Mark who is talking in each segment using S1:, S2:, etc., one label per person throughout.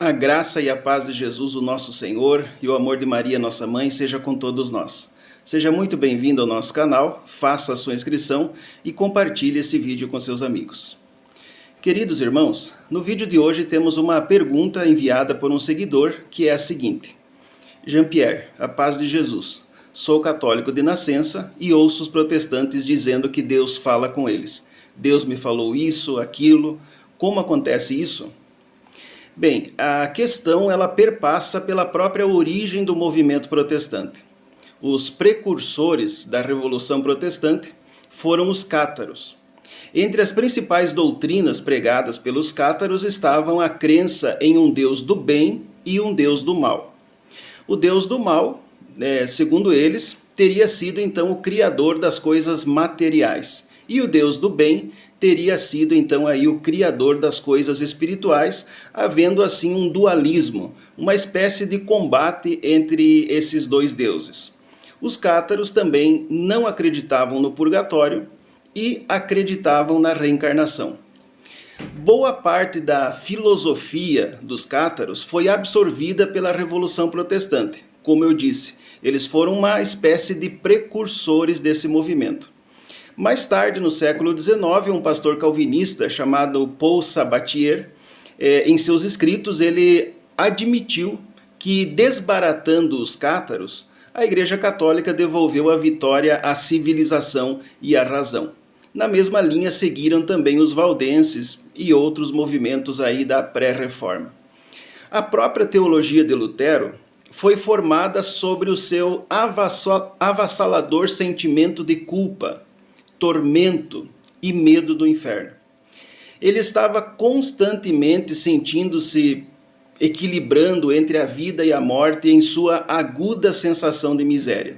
S1: A graça e a paz de Jesus, o nosso Senhor, e o amor de Maria, nossa mãe, seja com todos nós. Seja muito bem-vindo ao nosso canal, faça a sua inscrição e compartilhe esse vídeo com seus amigos. Queridos irmãos, no vídeo de hoje temos uma pergunta enviada por um seguidor que é a seguinte: Jean-Pierre, a paz de Jesus. Sou católico de nascença e ouço os protestantes dizendo que Deus fala com eles. Deus me falou isso, aquilo. Como acontece isso? Bem, a questão ela perpassa pela própria origem do movimento protestante. Os precursores da Revolução Protestante foram os cátaros. Entre as principais doutrinas pregadas pelos cátaros estavam a crença em um Deus do bem e um Deus do mal. O Deus do mal, segundo eles, teria sido então o criador das coisas materiais. E o Deus do bem teria sido então aí o criador das coisas espirituais, havendo assim um dualismo, uma espécie de combate entre esses dois deuses. Os cátaros também não acreditavam no purgatório e acreditavam na reencarnação. Boa parte da filosofia dos cátaros foi absorvida pela Revolução Protestante. Como eu disse, eles foram uma espécie de precursores desse movimento. Mais tarde, no século XIX, um pastor calvinista chamado Paul Sabatier, em seus escritos, ele admitiu que, desbaratando os cátaros, a Igreja Católica devolveu a vitória à civilização e à razão. Na mesma linha seguiram também os valdenses e outros movimentos aí da pré-reforma. A própria teologia de Lutero foi formada sobre o seu avassalador sentimento de culpa, tormento e medo do inferno. Ele estava constantemente sentindo-se equilibrando entre a vida e a morte em sua aguda sensação de miséria.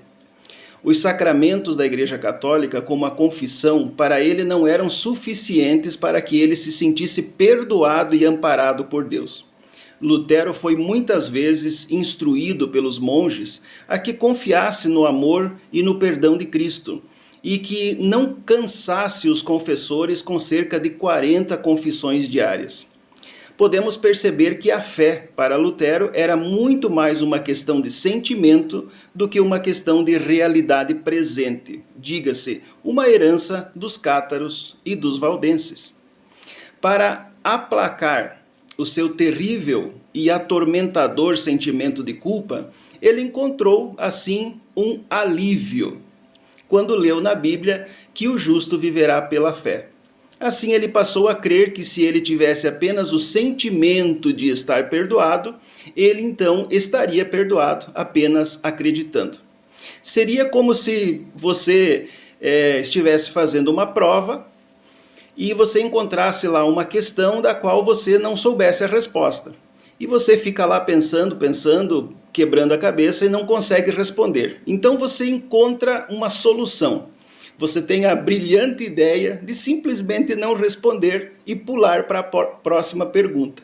S1: Os sacramentos da Igreja Católica, como a confissão, para ele não eram suficientes para que ele se sentisse perdoado e amparado por Deus. Lutero foi muitas vezes instruído pelos monges a que confiasse no amor e no perdão de Cristo, e que não cansasse os confessores com cerca de 40 confissões diárias. Podemos perceber que a fé, para Lutero, era muito mais uma questão de sentimento do que uma questão de realidade presente, diga-se, uma herança dos cátaros e dos valdenses. Para aplacar o seu terrível e atormentador sentimento de culpa, ele encontrou, assim, um alívio quando leu na Bíblia que o justo viverá pela fé. Assim ele passou a crer que se ele tivesse apenas o sentimento de estar perdoado, ele então estaria perdoado apenas acreditando. Seria como se você estivesse fazendo uma prova e você encontrasse lá uma questão da qual você não soubesse a resposta. E você fica lá pensando, quebrando a cabeça e não consegue responder. Então você encontra uma solução. Você tem a brilhante ideia de simplesmente não responder e pular para a próxima pergunta.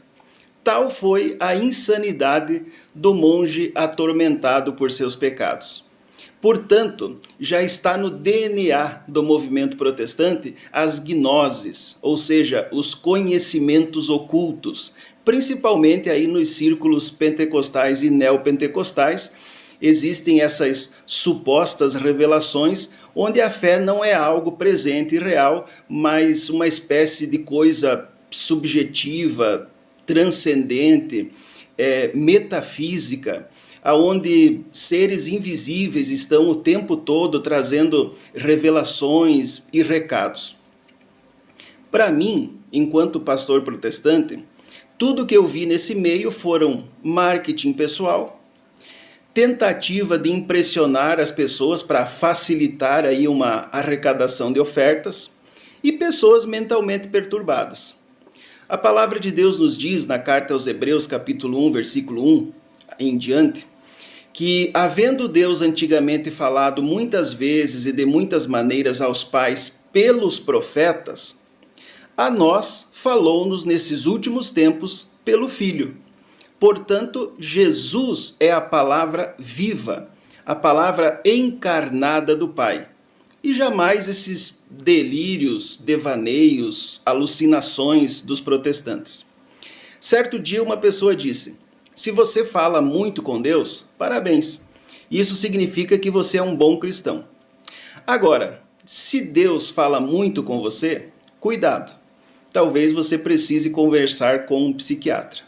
S1: Tal foi a insanidade do monge atormentado por seus pecados. Portanto, já está no DNA do movimento protestante as gnoses, ou seja, os conhecimentos ocultos, principalmente aí nos círculos pentecostais e neopentecostais. Existem essas supostas revelações onde a fé não é algo presente e real, mas uma espécie de coisa subjetiva, transcendente, metafísica, aonde seres invisíveis estão o tempo todo trazendo revelações e recados. Para mim, enquanto pastor protestante, tudo que eu vi nesse meio foram marketing pessoal, tentativa de impressionar as pessoas para facilitar aí uma arrecadação de ofertas e pessoas mentalmente perturbadas. A palavra de Deus nos diz na carta aos Hebreus, capítulo 1, versículo 1 em diante, que havendo Deus antigamente falado muitas vezes e de muitas maneiras aos pais pelos profetas, a nós falou-nos nesses últimos tempos pelo Filho. Portanto, Jesus é a palavra viva, a palavra encarnada do Pai. E jamais esses delírios, devaneios, alucinações dos protestantes. Certo dia uma pessoa disse: se você fala muito com Deus, parabéns. Isso significa que você é um bom cristão. Agora, se Deus fala muito com você, cuidado. Talvez você precise conversar com um psiquiatra.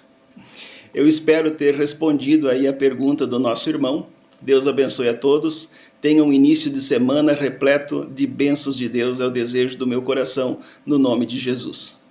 S1: Eu espero ter respondido aí a pergunta do nosso irmão. Deus abençoe a todos. Tenha um início de semana repleto de bênçãos de Deus. É o desejo do meu coração, no nome de Jesus.